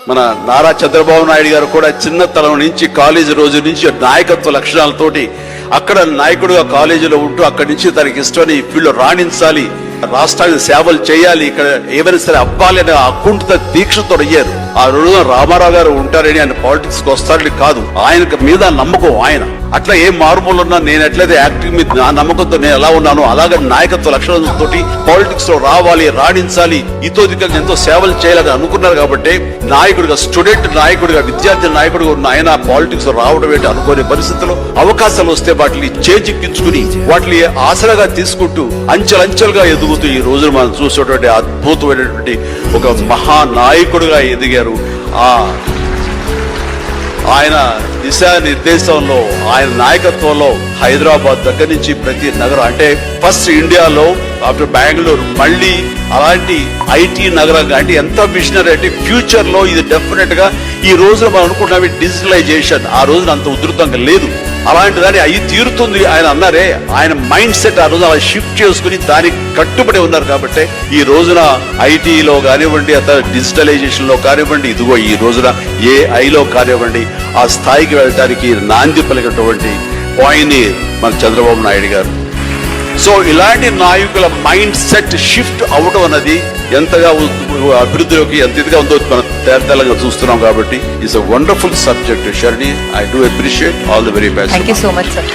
మన నారా చంద్రబాబు నాయుడు గారు కూడా చిన్నతనం నుంచి కాలేజీ రోజు నుంచి నాయకత్వ లక్షణాలతోటి అక్కడ నాయకుడుగా కాలేజీలో ఉంటూ అక్కడి నుంచి తనకి ఇష్టం ఈ ఫీల్డ్ రాణించాలి, రాష్ట్రానికి సేవలు చేయాలి, ఇక్కడ ఏమైనా సరే అవ్వాలి అనే అకుంఠిత దీక్షతో అయ్యారు. ఆ రోజున రామారావు గారు ఉంటారని ఆయన పాలిటిక్స్ కి వస్తారని కాదు, ఆయన మీద నమ్మకం. ఆయన అట్లా ఏం మార్పులు ఉన్నా నేను ఎట్లయితే యాక్టింగ్ మీద నా నమ్మకంతో నేను ఎలా ఉన్నానో అలాగే నాయకత్వ లక్షణాలతో పాలిటిక్స్ లో రావాలి, రాణించాలి, ఇతోధికంగా ఎంతో సేవలు చేయాలని అనుకున్నారు. కాబట్టి నాయకుడిగా, స్టూడెంట్ నాయకుడిగా, విద్యార్థి నాయకుడిగా ఉన్న ఆయన పాలిటిక్స్ లో రావడం ఏంటి అనుకోని పరిస్థితుల్లో అవకాశాలు వస్తే వాటిని చేజిక్కించుకుని వాటిని ఆసరాగా తీసుకుంటూ అంచెలంచెలుగా ఎదుగుతూ ఈ రోజున మనం చూసేటువంటి అద్భుతమైనటువంటి ఒక మహానాయకుడిగా ఎదిగారు. ఆయన దిశానిర్దేశంలో, ఆయన నాయకత్వంలో హైదరాబాద్ దగ్గర నుంచి ప్రతి నగరం, అంటే ఫస్ట్ ఇండియాలో ఆఫ్టర్ బెంగళూరు మళ్ళీ అలాంటి ఐటీ నగరంగా, అంటే ఎంత మిషనరీ అంటే ఫ్యూచర్ లో ఇది డెఫినెట్ గా ఈ రోజున మనం అనుకుంటున్నాం డిజిటలైజేషన్ ఆ రోజున అంత ఉధృతంగా లేదు, అలాంటి దాన్ని అయి తీరుతుంది ఆయన అన్నారే. ఆయన మైండ్ సెట్ ఆ రోజు అలా షిఫ్ట్ చేసుకుని దానికి కట్టుబడి ఉన్నారు. కాబట్టి ఈ రోజున ఐటీలో కానివ్వండి, అతను డిజిటలైజేషన్ లో కానివ్వండి, ఇదిగో ఈ రోజున ఏఐలో కానివ్వండి, ఆ స్థాయికి వెళ్ళడానికి నాంది పలికినటువంటి పాయనీర్ మన చంద్రబాబు నాయుడు గారు. సో ఇలాంటి నాయకుల మైండ్ సెట్ షిఫ్ట్ అవడం అన్నది ఎంతగా అభివృద్ధిలోకి ఎంత ఇదిగా ఉందో మనం తేటతెల్లంగా చూస్తున్నాం. కాబట్టి it's a wonderful subject. Sharani, I do appreciate. All the very best. Thank you so much sir.